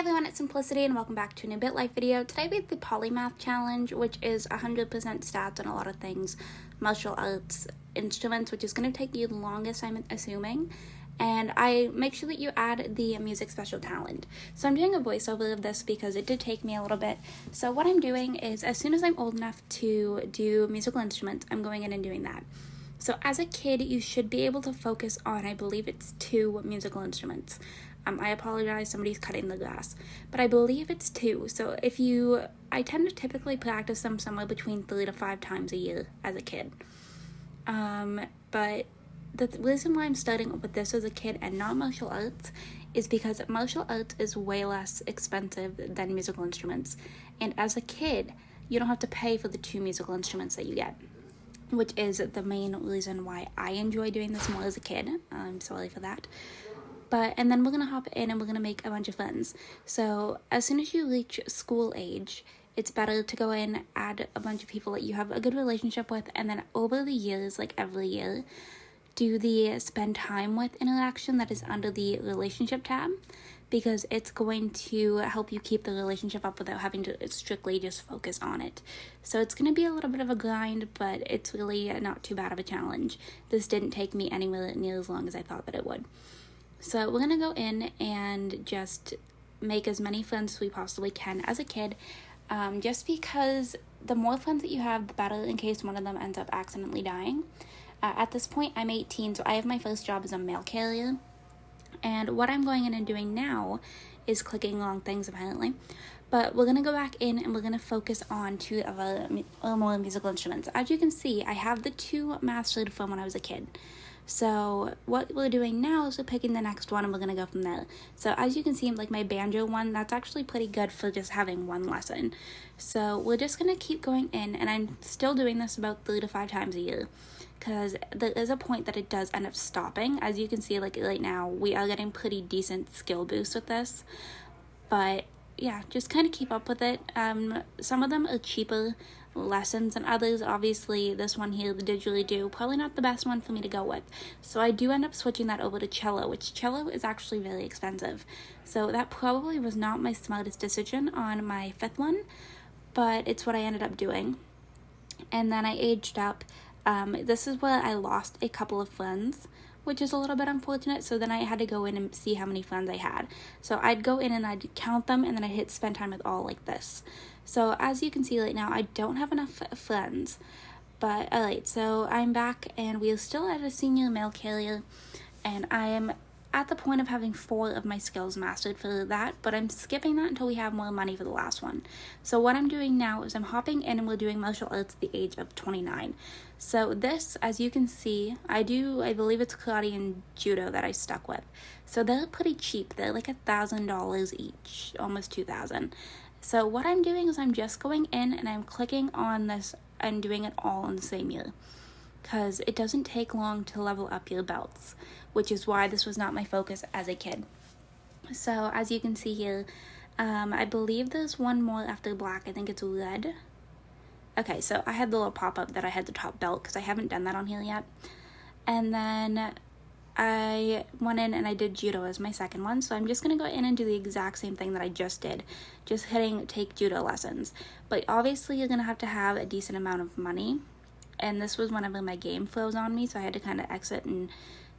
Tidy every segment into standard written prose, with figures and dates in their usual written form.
Hi everyone, it's Simplicity and welcome back to a new Bitlife video. Today we have the Polymath challenge, which is 100% stats on a lot of things, martial arts, instruments, which is going to take you the longest, I'm assuming. And I make sure that you add the music special talent. So I'm doing a voiceover of this because it did take me a little bit. So what I'm doing is, as soon as I'm old enough to do musical instruments, I'm going in and doing that. So as a kid, you should be able to focus on, I believe it's 2 musical instruments. I apologize, somebody's cutting the grass, but I believe it's 2. So I tend to typically practice them somewhere between 3 to 5 times a year as a kid. But the reason why I'm starting with this as a kid and not martial arts is because martial arts is way less expensive than musical instruments. And as a kid, you don't have to pay for the 2 musical instruments that you get, which is the main reason why I enjoy doing this more as a kid. I'm sorry for that. And then we're going to hop in and we're going to make a bunch of friends. So as soon as you reach school age, it's better to go in, add a bunch of people that you have a good relationship with, and then over the years, like every year, do the spend time with interaction that is under the relationship tab, because it's going to help you keep the relationship up without having to strictly just focus on it. So it's going to be a little bit of a grind, but it's really not too bad of a challenge. This didn't take me anywhere near as long as I thought that it would. So we're going to go in and just make as many friends as we possibly can as a kid, just because the more friends that you have, the better in case one of them ends up accidentally dying. At this point, I'm 18, so I have my first job as a mail carrier. And what I'm going in and doing now is clicking on things, apparently. But we're going to go back in and we're going to focus on 2 of more musical instruments. As you can see, I have the 2 mastered from when I was a kid. So what we're doing now is we're picking the next one and we're going to go from there. So as you can see, like my banjo one, that's actually pretty good for just having 1 lesson. So we're just going to keep going in, and I'm still doing this about 3 to 5 times a year, because there is a point that it does end up stopping. As you can see, like right now, we are getting pretty decent skill boosts with this. But yeah, just kind of keep up with it. Some of them are cheaper lessons and others. Obviously this one here, the didgeridoo, probably not the best one for me to go with, so I do end up switching that over to cello, which cello is actually very expensive, so that probably was not my smartest decision on my 5th one, but it's what I ended up doing. And then I aged up. This is where I lost a couple of friends, which is a little bit unfortunate, so then I had to go in and see how many friends I had. So I'd go in and I'd count them, and then I'd hit spend time with all like this. So as you can see right now, I don't have enough friends, but alright, so I'm back and we are still at a senior mail carrier, and I am at the point of having 4 of my skills mastered for that, but I'm skipping that until we have more money for the last one. So what I'm doing now is I'm hopping in and we're doing martial arts at the age of 29. So this, as you can see, I believe it's karate and judo that I stuck with. So they're pretty cheap. They're like $1,000 each, almost $2,000. So what I'm doing is I'm just going in and I'm clicking on this and doing it all in the same year, because it doesn't take long to level up your belts, which is why this was not my focus as a kid. So as you can see here, I believe there's one more after black. I think it's red. Okay, so I had the little pop-up that I had the top belt because I haven't done that on here yet. And then I went in and I did judo as my 2nd one, so I'm just going to go in and do the exact same thing that I just did, just hitting take judo lessons. But obviously you're going to have a decent amount of money, and this was whenever my game froze on me, so I had to kind of exit, and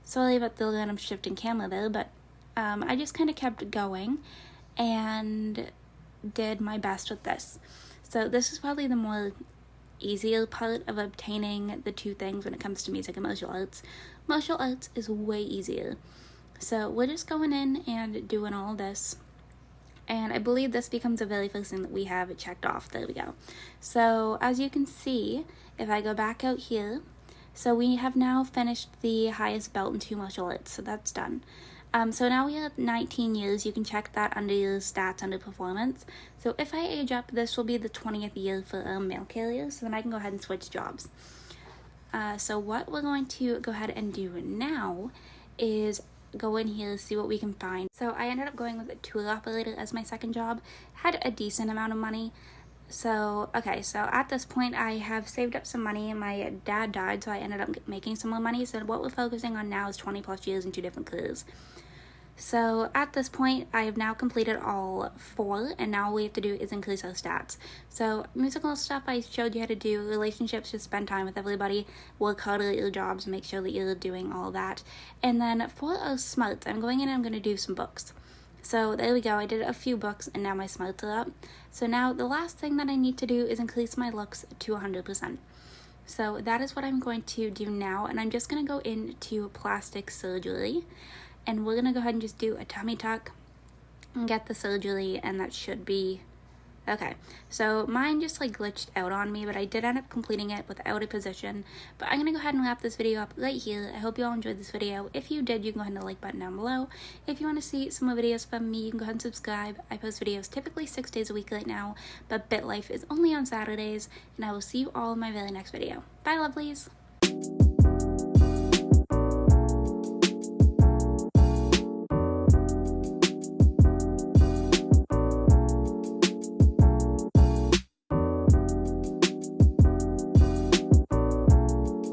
sorry about the random shifting camera there, but I just kind of kept going and did my best with this. So this is probably the more easier part of obtaining the 2 things when it comes to music and martial arts. Martial arts is way easier. So we're just going in and doing all this. And I believe this becomes the very first thing that we have checked off. There we go. So as you can see, if I go back out here, so we have now finished the highest belt in 2 martial arts. So that's done. So now we have 19 years. You can check that under your stats under performance. So if I age up, this will be the 20th year for mail carriers. So then I can go ahead and switch jobs. So what we're going to go ahead and do now is go in here, see what we can find. So I ended up going with a tour operator as my 2nd job. Had a decent amount of money. So, okay, so at this point I have saved up some money, and my dad died, so I ended up making some more money. So what we're focusing on now is 20 plus years in 2 different careers. So at this point, I have now completed all 4, and now all we have to do is increase our stats. So musical stuff I showed you how to do, relationships, just spend time with everybody, work harder at your jobs, make sure that you're doing all that. And then for our smarts, I'm going in and I'm going to do some books. So there we go, I did a few books and now my smarts are up. So now the last thing that I need to do is increase my looks to 100%. So that is what I'm going to do now, and I'm just going to go into plastic surgery. And we're going to go ahead and just do a tummy tuck and get the surgery, and that should be okay. So mine just like glitched out on me, but I did end up completing it without a position. But I'm going to go ahead and wrap this video up right here. I hope you all enjoyed this video. If you did, you can go ahead and hit the like button down below. If you want to see some more videos from me, you can go ahead and subscribe. I post videos typically 6 days a week right now, but Bitlife is only on Saturdays, and I will see you all in my very next video. Bye, lovelies!